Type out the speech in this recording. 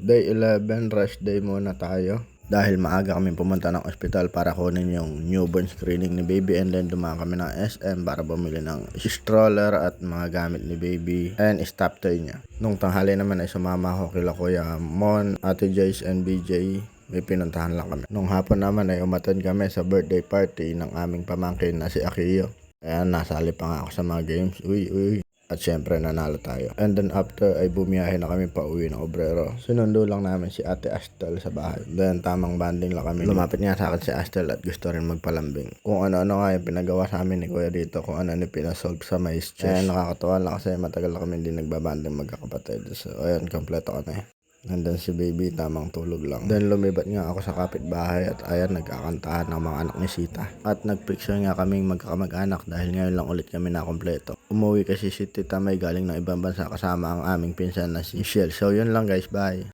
Day 11, rest day muna tayo. Dahil maaga kami pumunta ng ospital para kunin yung newborn screening ni baby, and then dumaan kami ng SM para bumili ng stroller at mga gamit ni baby and stop toy niya. Nung tanghali naman ay sumama ako kila Kuya Mon, Ate Joyce and BJ. May pinuntahan lang kami. Nung hapon naman ay umattend kami sa birthday party ng aming pamangkin na si Akio. Kaya nasali pa nga ako sa mga games. Uy. At syempre nanalo tayo. And then after ay bumiyahe na kami pa uwi ng Obrero. Sinundo lang namin si Ate Astel sa bahay. Then tamang banding lang kami. Lumapit nga sa akin si Astel at gusto rin magpalambing. Kung ano-ano nga yung pinagawa sa amin ni Kuya dito. Kung ano pinasolve sa mais chest. Kaya nakakatawa lang kasi matagal na kami hindi nagbabanding magkakapatid. So ayun, kompleto ko na eh. Nandun si baby, tamang tulog lang. Then lumibat nga ako sa kapitbahay at ayan, nagkakantahan ng mga anak ni Sita. At nagpicture nga kaming magkakamag-anak dahil ngayon lang ulit kami na kompleto. Umuwi kasi si Tita May galing ng ibang bansa kasama ang aming pinsan na si Michelle. So yun lang guys, bye!